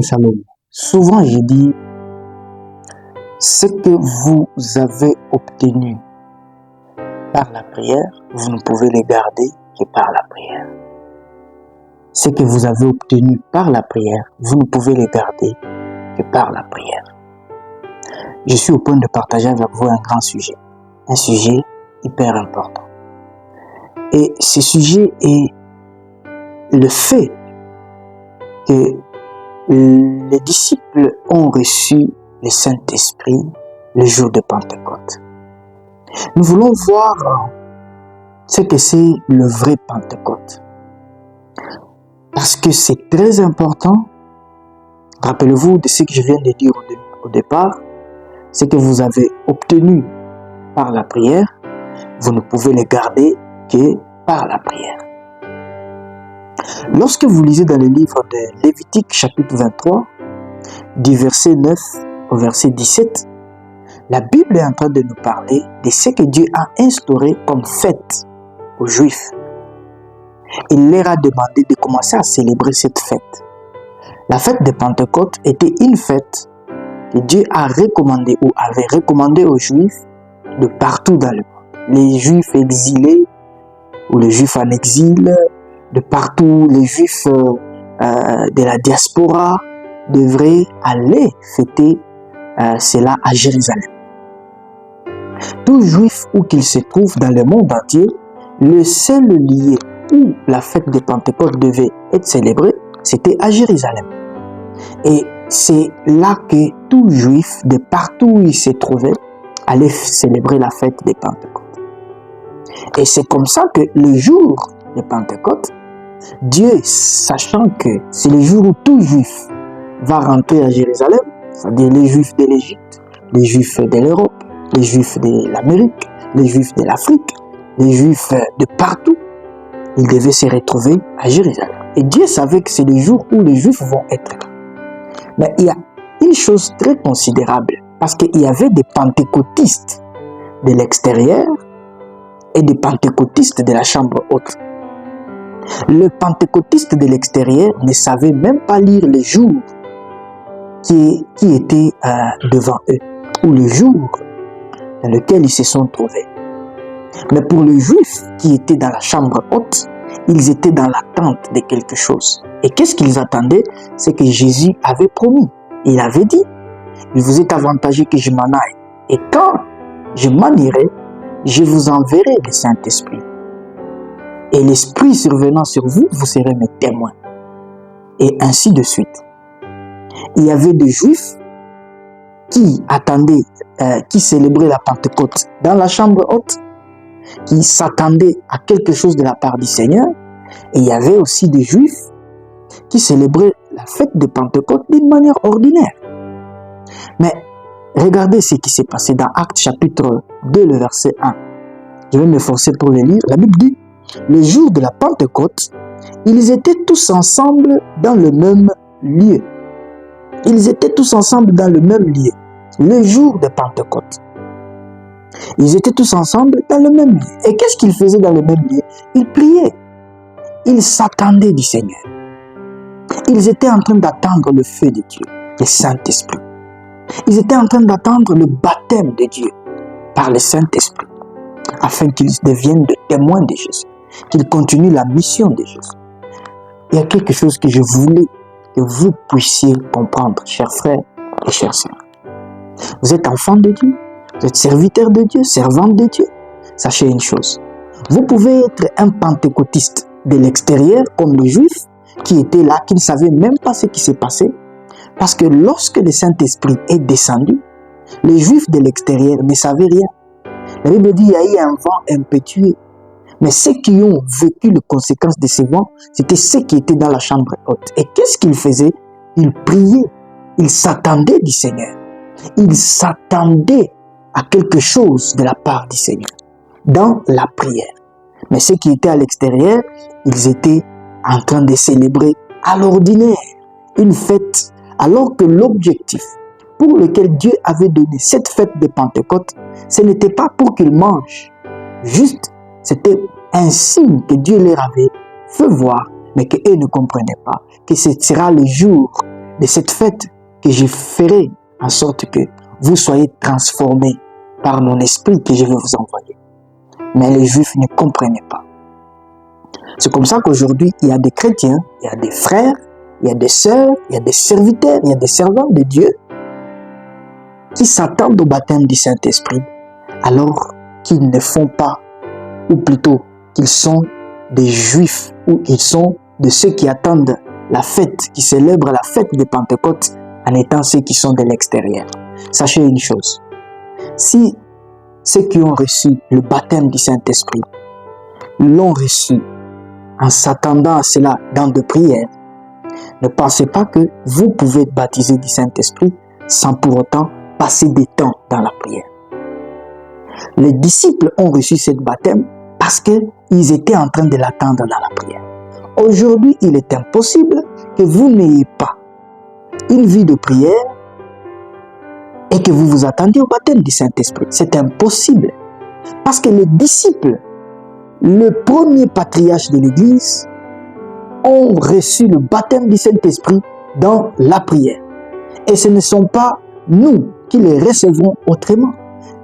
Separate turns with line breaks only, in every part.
Shalom. Souvent, je dis, ce que vous avez obtenu par la prière, vous ne pouvez le garder que par la prière. Ce que vous avez obtenu par la prière, vous ne pouvez le garder que par la prière. Je suis au point de partager avec vous un grand sujet, un sujet hyper important. Et ce sujet est le fait que les disciples ont reçu le Saint-Esprit le jour de Pentecôte. Nous voulons voir ce que c'est le vrai Pentecôte. Parce que c'est très important. Rappelez-vous de ce que je viens de dire au départ. Ce que vous avez obtenu par la prière, vous ne pouvez le garder que par la prière. Lorsque vous lisez dans le livre de Lévitique chapitre 23, du verset 9 au verset 17, la Bible est en train de nous parler de ce que Dieu a instauré comme fête aux Juifs. Il leur a demandé de commencer à célébrer cette fête. La fête de Pentecôte était une fête que Dieu a recommandée ou avait recommandé aux Juifs de partout dans le monde. Les Juifs exilés ou les Juifs en exil, de partout, les Juifs de la diaspora devraient aller fêter cela à Jérusalem. Tout Juif où qu'il se trouve dans le monde entier, le seul lieu où la fête de Pentecôte devait être célébrée, c'était à Jérusalem. Et c'est là que tout Juif de partout où il se trouvait allait célébrer la fête de Pentecôte. Et c'est comme ça que le jour de Pentecôte, Dieu, sachant que c'est le jour où tout Juif va rentrer à Jérusalem, c'est-à-dire les Juifs de l'Égypte, les Juifs de l'Europe, les Juifs de l'Amérique, les Juifs de l'Afrique, les Juifs de partout, ils devaient se retrouver à Jérusalem. Et Dieu savait que c'est le jour où les Juifs vont être là. Mais il y a une chose très considérable, parce qu'il y avait des pentecôtistes de l'extérieur et des pentecôtistes de la chambre haute. Le pentecôtiste de l'extérieur ne savait même pas lire les jours qui étaient devant eux, ou les jours dans lesquels ils se sont trouvés. Mais pour les Juifs qui étaient dans la chambre haute, ils étaient dans l'attente de quelque chose. Et qu'est-ce qu'ils attendaient? C'est que Jésus avait promis. Il avait dit, il vous est avantageux que je m'en aille. Et quand je m'en irai, je vous enverrai le Saint-Esprit. Et l'Esprit survenant sur vous, vous serez mes témoins. Et ainsi de suite. Il y avait des Juifs qui attendaient, qui célébraient la Pentecôte dans la chambre haute, qui s'attendaient à quelque chose de la part du Seigneur. Et il y avait aussi des Juifs qui célébraient la fête de Pentecôte d'une manière ordinaire. Mais regardez ce qui s'est passé dans Actes chapitre 2, le verset 1. Je vais m'efforcer pour le lire. La Bible dit, le jour de la Pentecôte, ils étaient tous ensemble dans le même lieu. Ils étaient tous ensemble dans le même lieu. Le jour de Pentecôte. Ils étaient tous ensemble dans le même lieu. Et qu'est-ce qu'ils faisaient dans le même lieu? Ils priaient. Ils s'attendaient du Seigneur. Ils étaient en train d'attendre le feu de Dieu, le Saint-Esprit. Ils étaient en train d'attendre le baptême de Dieu par le Saint-Esprit, afin qu'ils deviennent des témoins de Jésus, qu'ils continuent la mission de Jésus. Il y a quelque chose que je voulais que vous puissiez comprendre, chers frères et chères sœurs. Vous êtes enfants de Dieu, vous êtes serviteurs de Dieu, servantes de Dieu. Sachez une chose, vous pouvez être un pentecôtiste de l'extérieur comme les Juifs qui étaient là, qui ne savaient même pas ce qui s'est passé. Parce que lorsque le Saint-Esprit est descendu, les Juifs de l'extérieur ne savaient rien. La Bible dit qu'il y a eu un vent impétueux. Mais ceux qui ont vécu les conséquences de ce vent, c'était ceux qui étaient dans la chambre haute. Et qu'est-ce qu'ils faisaient? Ils priaient. Ils s'attendaient du Seigneur. Ils s'attendaient à quelque chose de la part du Seigneur dans la prière. Mais ceux qui étaient à l'extérieur, ils étaient en train de célébrer à l'ordinaire une fête, alors que l'objectif pour lequel Dieu avait donné cette fête de Pentecôte, ce n'était pas pour qu'ils mangent. Juste, c'était un signe que Dieu leur avait fait voir, mais qu'eux ne comprenaient pas, que ce sera le jour de cette fête que je ferai en sorte que vous soyez transformés par mon esprit que je vais vous envoyer. Mais les Juifs ne comprenaient pas. C'est comme ça qu'aujourd'hui, il y a des chrétiens, il y a des frères, il y a des sœurs, il y a des serviteurs, il y a des servants de Dieu qui s'attendent au baptême du Saint-Esprit alors qu'ils ne font pas, ou plutôt qu'ils sont des Juifs, ou ils sont de ceux qui attendent la fête, qui célèbrent la fête de Pentecôte en étant ceux qui sont de l'extérieur. Sachez une chose, si ceux qui ont reçu le baptême du Saint-Esprit l'ont reçu en s'attendant à cela dans de prières, ne pensez pas que vous pouvez être baptisé du Saint-Esprit sans pour autant passer des temps dans la prière. Les disciples ont reçu ce baptême parce qu'ils étaient en train de l'attendre dans la prière. Aujourd'hui, il est impossible que vous n'ayez pas une vie de prière et que vous vous attendiez au baptême du Saint-Esprit. C'est impossible. Parce que les disciples, le premier patriarche de l'Église, ont reçu le baptême du Saint-Esprit dans la prière. Et ce ne sont pas nous qui les recevrons autrement.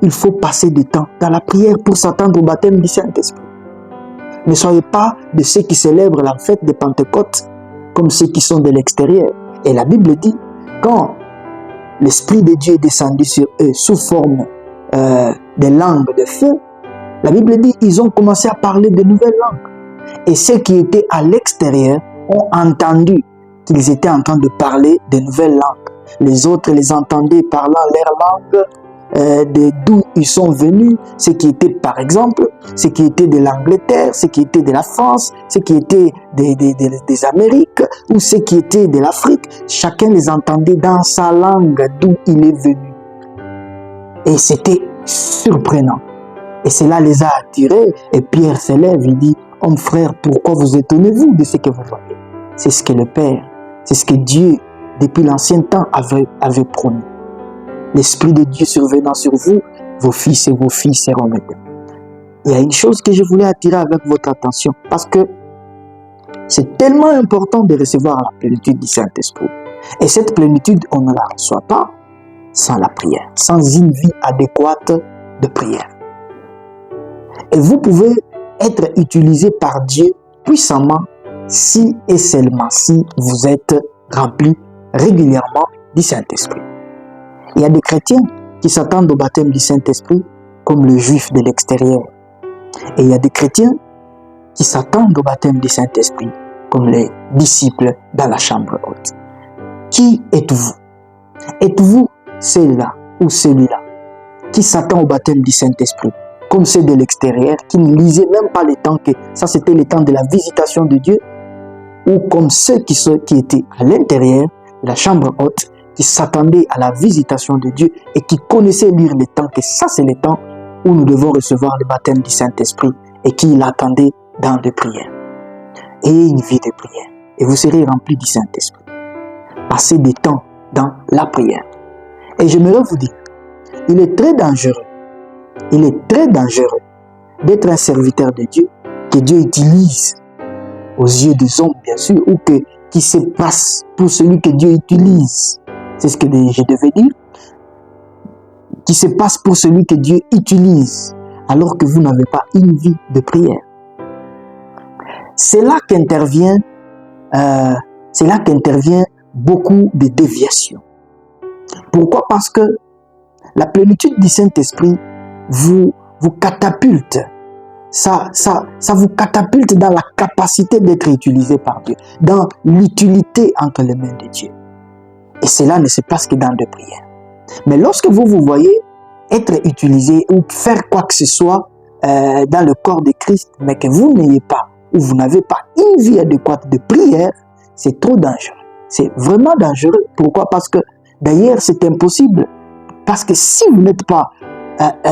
Il faut passer du temps dans la prière pour s'attendre au baptême du Saint-Esprit. Ne soyez pas de ceux qui célèbrent la fête de Pentecôte comme ceux qui sont de l'extérieur. Et la Bible dit, quand l'Esprit de Dieu est descendu sur eux sous forme de langues de feu, la Bible dit, ils ont commencé à parler de nouvelles langues. Et ceux qui étaient à l'extérieur ont entendu qu'ils étaient en train de parler de nouvelles langues. Les autres les entendaient parlant leur langue d'où ils sont venus, ceux qui étaient par exemple, ceux qui étaient de l'Angleterre, ceux qui étaient de la France, ceux qui étaient des Amériques ou ceux qui étaient de l'Afrique. Chacun les entendait dans sa langue d'où il est venu. Et c'était surprenant. Et cela les a attirés. Et Pierre se lève, il dit, « Hommes frères, pourquoi vous étonnez-vous de ce que vous voyez ?» C'est ce que le Père, c'est ce que Dieu, depuis l'ancien temps, avait promis. L'Esprit de Dieu survenant sur vous, vos fils et vos filles seront bénis. Il y a une chose que je voulais attirer avec votre attention, parce que c'est tellement important de recevoir la plénitude du Saint-Esprit. Et cette plénitude, on ne la reçoit pas sans la prière, sans une vie adéquate de prière. Et vous pouvez être utilisé par Dieu puissamment si et seulement si vous êtes rempli régulièrement du Saint-Esprit. Il y a des chrétiens qui s'attendent au baptême du Saint-Esprit comme le juif de l'extérieur. Et il y a des chrétiens qui s'attendent au baptême du Saint-Esprit comme les disciples dans la chambre haute. Qui êtes-vous? Êtes-vous celle-là ou celui-là qui s'attend au baptême du Saint-Esprit comme ceux de l'extérieur, qui ne lisaient même pas les temps que ça c'était le temps de la visitation de Dieu, ou comme ceux qui étaient à l'intérieur de la chambre haute, qui s'attendaient à la visitation de Dieu et qui connaissaient lire les temps, que ça c'est le temps où nous devons recevoir le baptême du Saint-Esprit et qui l'attendaient dans des prières. Ayez une vie de prière et vous serez remplis du Saint-Esprit. Passez du temps dans la prière. Et j'aimerais vous dire, il est très dangereux d'être un serviteur de Dieu, que Dieu utilise aux yeux des hommes bien sûr, ou qui se passe pour celui que Dieu utilise. C'est ce que je devais dire. Qui se passe pour celui que Dieu utilise, alors que vous n'avez pas une vie de prière. C'est là qu'intervient beaucoup de déviations. Pourquoi? Parce que la plénitude du Saint-Esprit vous catapulte. Ça vous catapulte dans la capacité d'être utilisé par Dieu, dans l'utilité entre les mains de Dieu. Et cela ne se passe que dans des prières. Mais lorsque vous voyez être utilisé ou faire quoi que ce soit dans le corps de Christ, mais que vous n'ayez pas ou vous n'avez pas une vie adéquate de prière, c'est trop dangereux. C'est vraiment dangereux. Pourquoi? Parce que d'ailleurs c'est impossible. Parce que si vous n'êtes pas,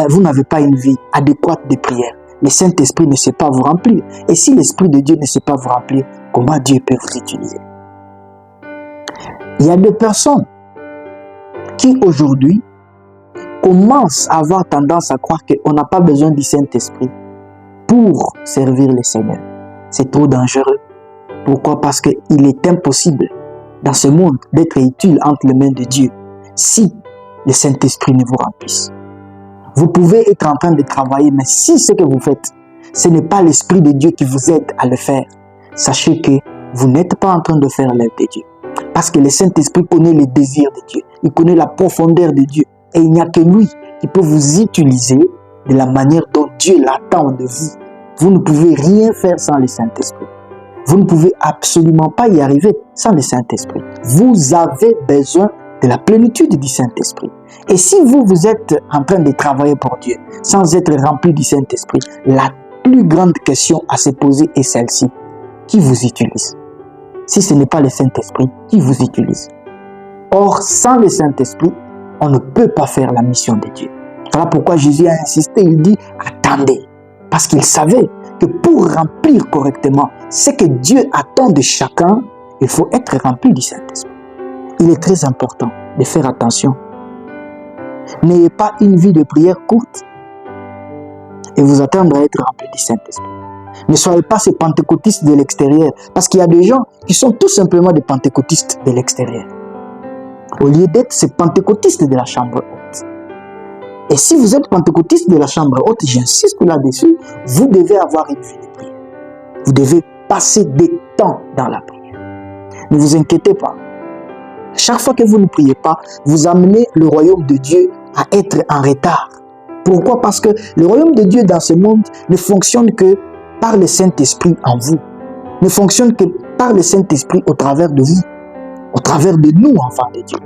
vous n'avez pas une vie adéquate de prière, le Saint-Esprit ne sait pas vous remplir. Et si l'Esprit de Dieu ne sait pas vous remplir, comment Dieu peut vous utiliser? Il y a des personnes qui aujourd'hui commencent à avoir tendance à croire qu'on n'a pas besoin du Saint-Esprit pour servir le Seigneur. C'est trop dangereux. Pourquoi? Parce qu'il est impossible dans ce monde, d'être utile entre les mains de Dieu si le Saint-Esprit ne vous remplisse. Vous pouvez être en train de travailler, mais si ce que vous faites, ce n'est pas l'Esprit de Dieu qui vous aide à le faire, sachez que vous n'êtes pas en train de faire l'œuvre de Dieu. Parce que le Saint-Esprit connaît les désirs de Dieu, il connaît la profondeur de Dieu. Et il n'y a que lui qui peut vous utiliser de la manière dont Dieu l'attend de vous. Vous ne pouvez rien faire sans le Saint-Esprit. Vous ne pouvez absolument pas y arriver sans le Saint-Esprit. Vous avez besoin de la plénitude du Saint-Esprit. Et si vous êtes en train de travailler pour Dieu sans être rempli du Saint-Esprit, la plus grande question à se poser est celle-ci. Qui vous utilise? Si ce n'est pas le Saint-Esprit, qui vous utilise? Or, sans le Saint-Esprit, on ne peut pas faire la mission de Dieu. Voilà pourquoi Jésus a insisté, il dit « attendez ». Parce qu'il savait que pour remplir correctement ce que Dieu attend de chacun, il faut être rempli du Saint-Esprit. Il est très important de faire attention. N'ayez pas une vie de prière courte et vous attendre à être rempli du Saint-Esprit. Ne soyez pas ces pentecôtistes de l'extérieur, parce qu'il y a des gens qui sont tout simplement des pentecôtistes de l'extérieur, au lieu d'être ces pentecôtistes de la chambre haute. Et si vous êtes pentecôtiste de la chambre haute, j'insiste là-dessus, vous devez avoir une vie de prière. Vous devez passer des temps dans la prière. Ne vous inquiétez pas. Chaque fois que vous ne priez pas, vous amenez le royaume de Dieu à être en retard. Pourquoi? Parce que le royaume de Dieu dans ce monde ne fonctionne que par le Saint-Esprit en vous. Ne fonctionne que par le Saint-Esprit au travers de vous, au travers de nous, enfants de Dieu.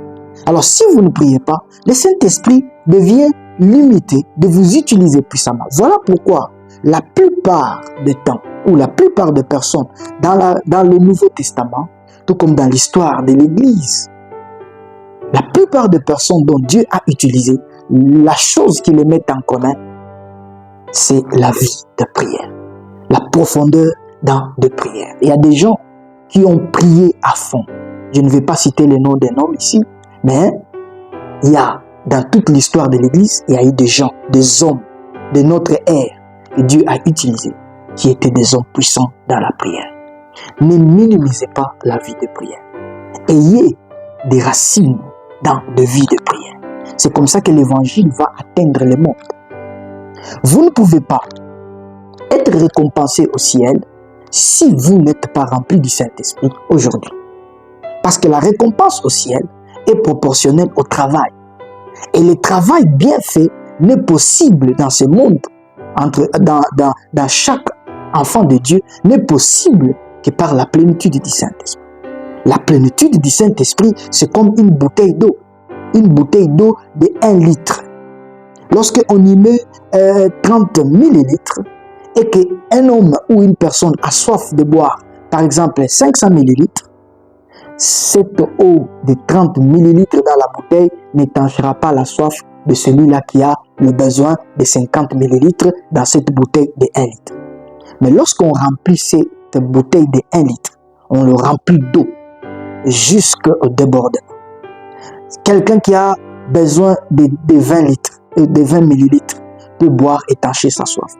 Alors si vous ne priez pas, le Saint-Esprit devient limité de vous utiliser puissamment. Voilà pourquoi la plupart des temps, ou la plupart des personnes dans le Nouveau Testament, tout comme dans l'histoire de l'Église, la plupart des personnes dont Dieu a utilisé, la chose qui les met en commun, c'est la vie de prière, la profondeur de prière. Il y a des gens qui ont prié à fond. Je ne vais pas citer les noms des noms ici, mais il y a dans toute l'histoire de l'Église, il y a eu des gens, des hommes de notre ère que Dieu a utilisés, qui étaient des hommes puissants dans la prière. Ne minimisez pas la vie de prière. Ayez des racines dans de vie de prière. C'est comme ça que l'évangile va atteindre le monde. Vous ne pouvez pas être récompensé au ciel si vous n'êtes pas rempli du Saint-Esprit aujourd'hui. Parce que la récompense au ciel est proportionnelle au travail. Et le travail bien fait n'est possible dans ce monde, dans chaque enfant de Dieu, n'est possible que par la plénitude du Saint-Esprit. La plénitude du Saint-Esprit, c'est comme une bouteille d'eau. Une bouteille d'eau de 1 litre. Lorsque on y met 30 millilitres et qu'un homme ou une personne a soif de boire, par exemple 500 millilitres, cette eau de 30 millilitres dans la bouteille n'étanchera pas la soif de celui-là qui a le besoin de 50 millilitres dans cette bouteille de 1 litre. Mais lorsqu'on remplit cette bouteille de 1 litre, on le remplit d'eau jusqu'au débordement. Quelqu'un qui a besoin de 20 litres, de 20 millilitres peut boire et étancher sa soif.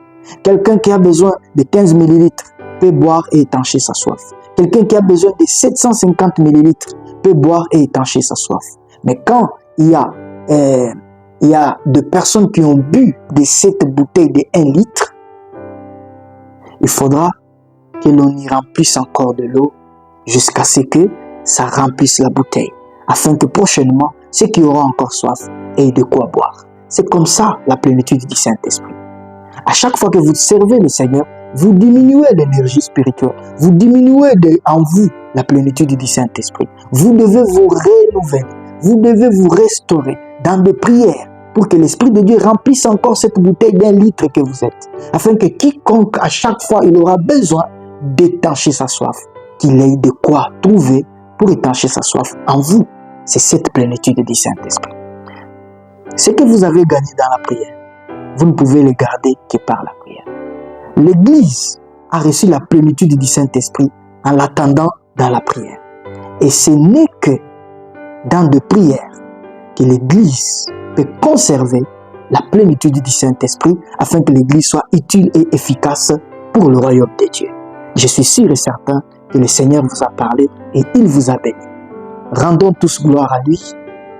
Quelqu'un qui a besoin de 15 millilitres peut boire et étancher sa soif. Quelqu'un qui a besoin de 750 millilitres peut boire et étancher sa soif. Mais quand il y a des personnes qui ont bu de cette bouteille de 1 litre, il faudra que l'on y remplisse encore de l'eau jusqu'à ce que ça remplisse la bouteille, afin que prochainement, ceux qui auront encore soif aient de quoi boire. C'est comme ça la plénitude du Saint-Esprit. À chaque fois que vous servez le Seigneur, vous diminuez l'énergie spirituelle, vous diminuez en vous la plénitude du Saint-Esprit. Vous devez vous renouveler, vous devez vous restaurer dans des prières pour que l'Esprit de Dieu remplisse encore cette bouteille d'1 litre que vous êtes, afin que quiconque, à chaque fois, il aura besoin d'étancher sa soif, qu'il ait de quoi trouver pour étancher sa soif en vous. C'est cette plénitude du Saint-Esprit. Ce que vous avez gagné dans la prière, vous ne pouvez le garder que par la prière. L'Église a reçu la plénitude du Saint-Esprit en l'attendant dans la prière. Et ce n'est que dans de prières que l'Église peut conserver la plénitude du Saint-Esprit afin que l'Église soit utile et efficace pour le royaume de Dieu. Je suis sûr et certain que le Seigneur vous a parlé et il vous a béni. Rendons tous gloire à lui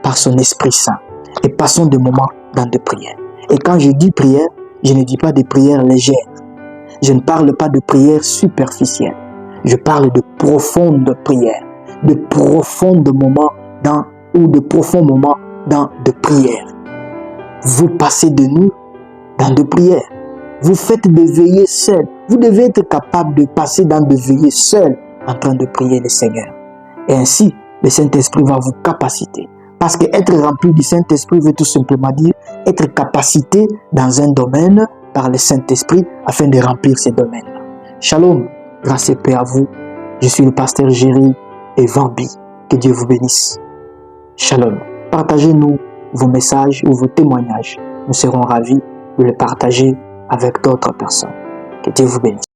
par son Esprit Saint et passons des moments dans des prières. Et quand je dis prière, je ne dis pas des prières légères. Je ne parle pas de prières superficielles. Je parle de profondes prières, de profonds moments de prière. Vous passez de nuit dans de prières. Vous faites des veillées seules. Vous devez être capable de passer dans des veillées seules en train de prier le Seigneur. Et ainsi, le Saint-Esprit va vous capaciter. Parce qu'être rempli du Saint-Esprit veut tout simplement dire être capacité dans un domaine par le Saint-Esprit afin de remplir ces domaines-là. Shalom, grâce et paix à vous. Je suis le pasteur Géry et Vambi. Que Dieu vous bénisse. Shalom. Partagez-nous vos messages ou vos témoignages. Nous serons ravis de les partager avec d'autres personnes. Que Dieu vous bénisse.